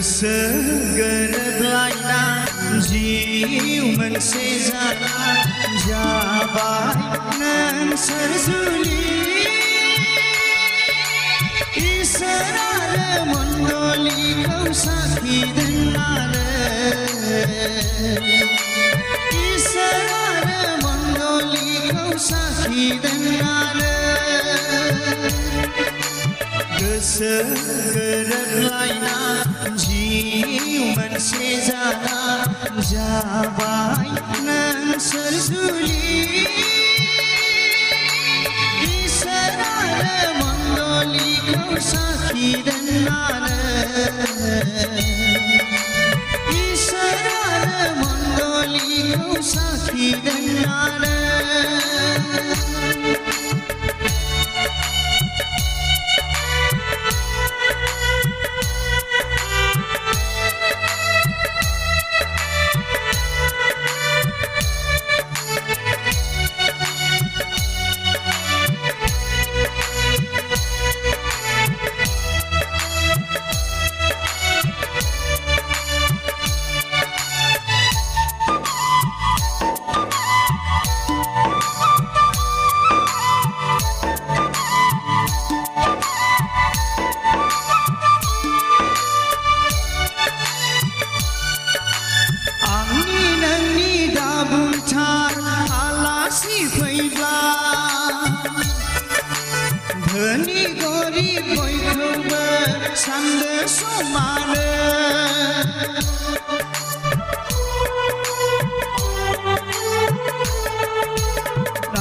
गोसो गोरोबलायना जिउ मोनसे जाना जाबाय नों सोरजुलि इसोर आरो मण्डलिखौ साखि दोननानै इसोर आरो मण्डलिखौ साखि दोननानै गोसो गोरोबलायना जिउ मोनसे जाना जाबाय नों सोरजुलि इसोर आरो मण्डलिखौ साखि दोननानै इसोर आरो मण्डलिखौ साखि दोननानै धनी गरिब बयखौबो सानदो समानो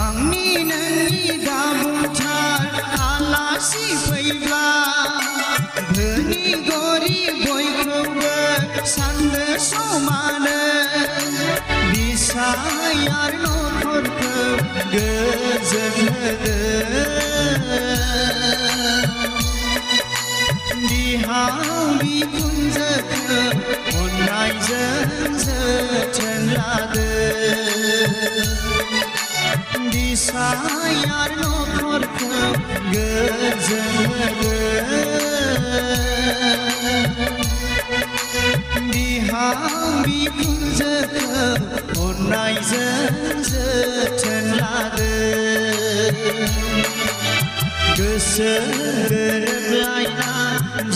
आंनि नोंनि दाबुंथार आलासि फैब्ला धनी गरिब बयखौबो सानदो समानो बिसाय आरो नखरखौ गोजोन होगोन बिहाव बिखुनजोखौ अननायजों जोथोन लागोन बिसाय आरो नखरखौ गोजोन होगोन बिहाव बिखुनजोखौ अननायजों जोथोन लागोन गोसो गोरोबलायना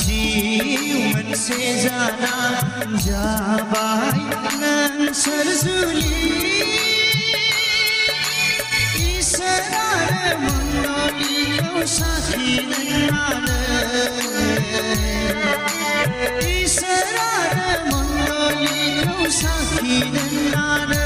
जिउ मोनसे जाना जाबाय नों सोरजुलि इसोर आरो मण्डलिखौ साखि दोननानै इसोर आरो मण्डलिखौ साखि दोननानै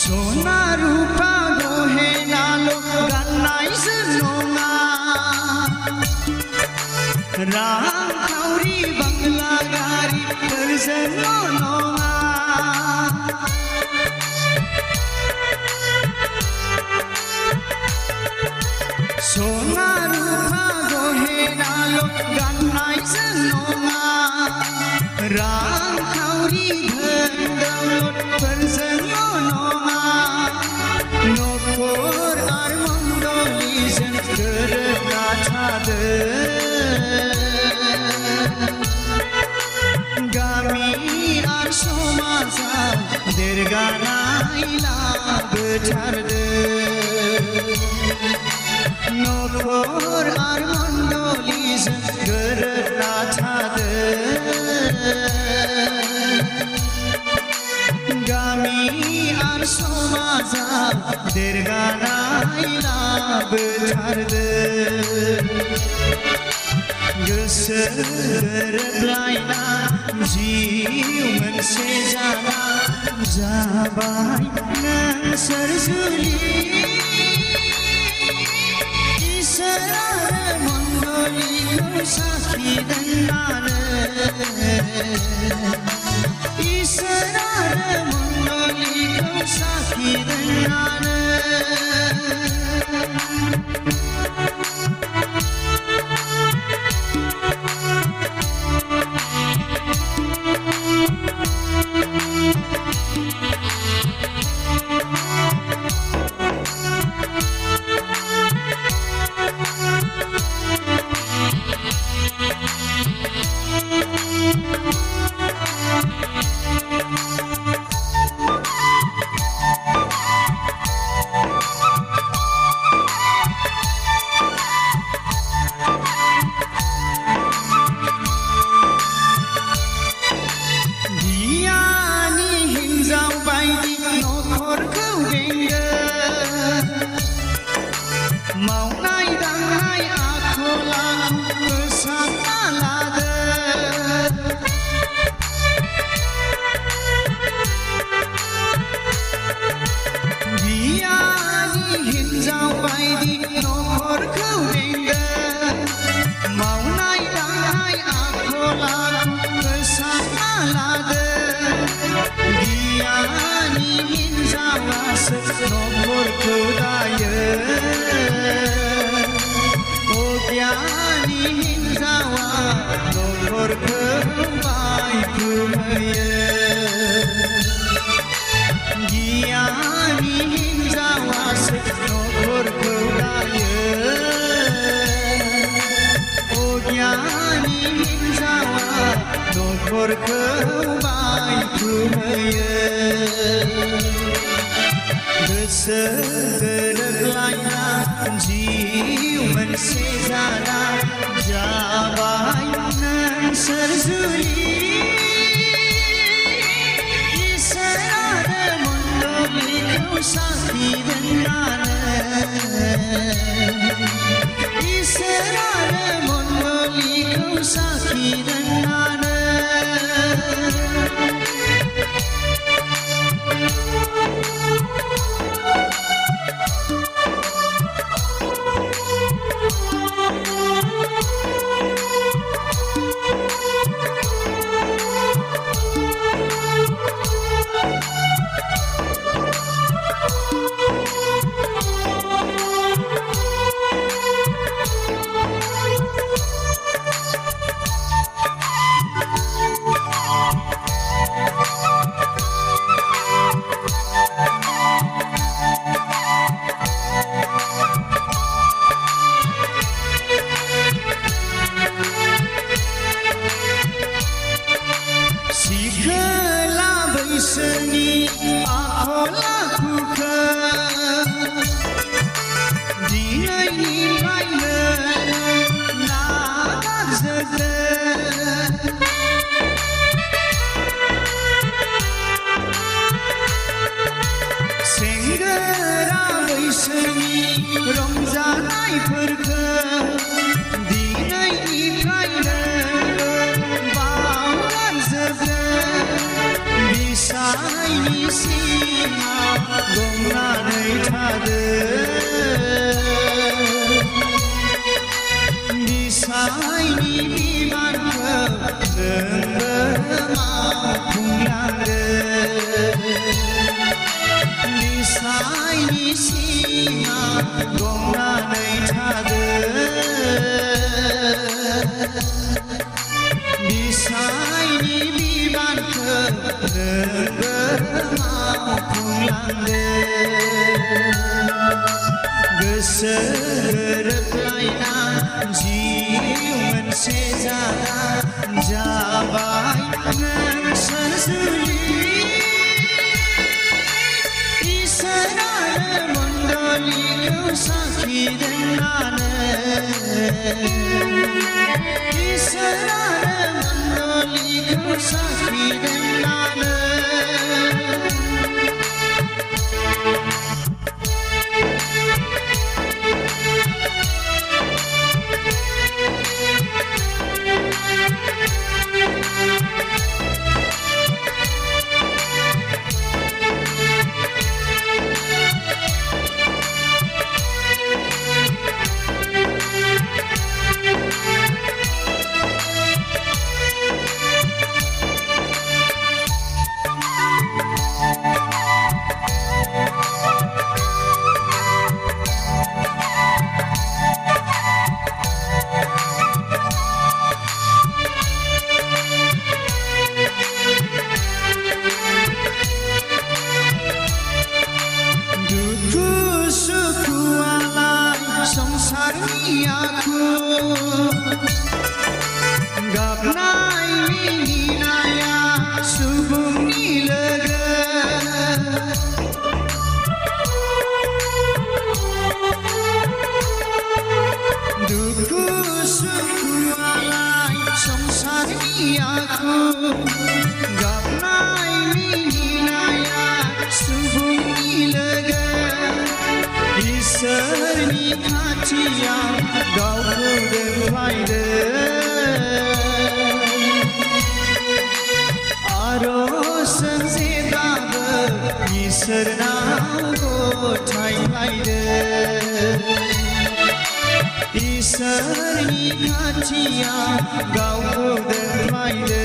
सना रूपा गहेनाल' गाननायजों नङा रांखावरि बांला गारिफोरजोंल' नङा सना रूपा गहेनाल' गाननायजों नङा रांखावरि धोन दौलतफोरजोंल' नङा नखर आरो मण्डलिजों गोरोबना थादो गामि आरो समाजाव देरगानाय लाबोथारदो नखर आरो मण्डलिजों गोरोबना थादो गामि आरो समाजाव देरगानाय लाबोथारदो गोसो गोरोबलायना जिउ मोनसे जाना जाबाय नों सोरजुलि इसोर मण्डलीखौ साखि दोननानै इसोर मण्डलीखौ साखि दोननानै मावनाय दांनाय आखला फोसाबना लादो गियानि हिन्जाव बायदि नखरखौ बेंदो मावनाय दांनाय आखला फोसाबना लादो गियानि हिन्जावासो नखरखौ दायो गियानि हिन्जावा नखरखौ बायख्रुमहैयो गियानि हिन्जावासो नखरखौ दायो गियानि हिन्जावा नखरखौ बायख्रुमहैयो गोसो गोरोबलायना जिउ मोनसे जाना जाबाय नोंसोर जुलि इसोर मण्डलीखौ साखि दोननानै इसोर मण्डलीखौ साखि दोननानै सिखोला बैसोनि आखल आखुखौ दिनैनिफ्रायनो नागारजोबदो सेंग्रा बैसोनि रंजानायफोरखौ दिनैनिफ्रायनो बिसायनि सिङाव गंनानै थादो बिसायनि बिबानखौ नोंबो मावफुंलांदो बिसायनि सिङाव गंनानै थादो बिसायनि बिबानखौ नोंबो मावफुंलांदो गोसो गोरोबलायना जिउ मोनसे जाना जाबाय नोंसोर जुलि इसोर मण्डलीखौ साखि दोननानै इसोर मण्डलीखौ साखि दोननानै संसारनि आखु गाबनाय मिनिनाया सुबुंनि लोगो दुखु सुखुआलाय संसारनि आखु गाबनाय मिनिनाया सुबुंनि लोगो इसोरनि खाथियाव गावखौ दोनफायदो आर'जजों जेब्लाबो इसोरनाव गथायलायदो इसोरनि खाथियाव गावखौ दोनफायदो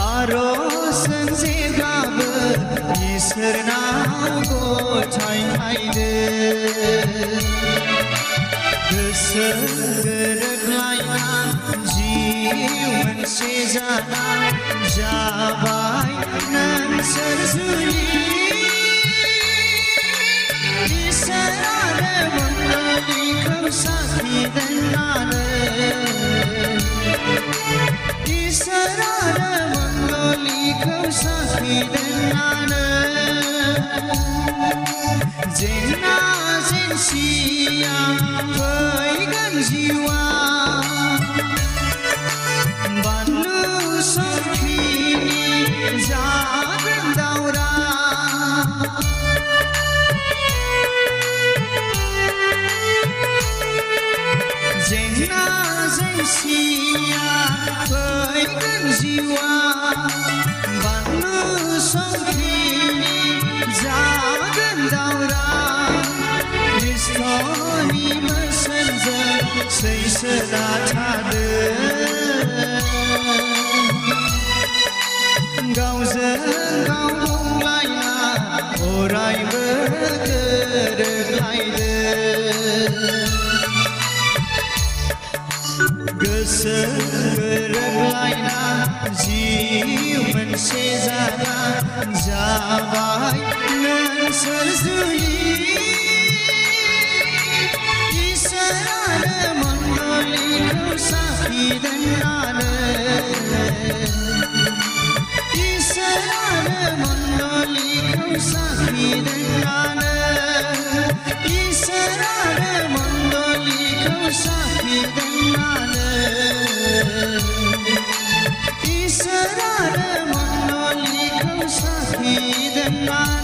आर'जजों जेब्लाबो इसोरनाव गथायलायदो गोसो गोरोबलायना जिउ मोनसे जाना जाबाय नोंसोर जुलि इसोर आरो मण्डलीखौ साखि दोननानै इसोर आरो मण्डलीखौ साखि दोननानै जेंना जेंसिया फैगोन जिउआव बानलु संख्रिनि जागोन दावराव जेंना जेंसिया फैगोन जिउआव बानलु संख्रिनि जागोन दावराव ख्रिस्ट'नि बोसोनजों सैसोना थादो गावजों गाव बुंलायना अरायबो गोरोबलायदो गोसो गोरोबलायना जिउ मोनसे जाना जाबाय नोंसोर जुलि इसोर आरो मण्डलीखौ साखि दोननानै इसोर आरो मण्डलीखौ साखि दोननानै इसोर आरो मण्डलीखौ साखि दोननानै इसोर आरो मण्डलीखौ साखि दोननानै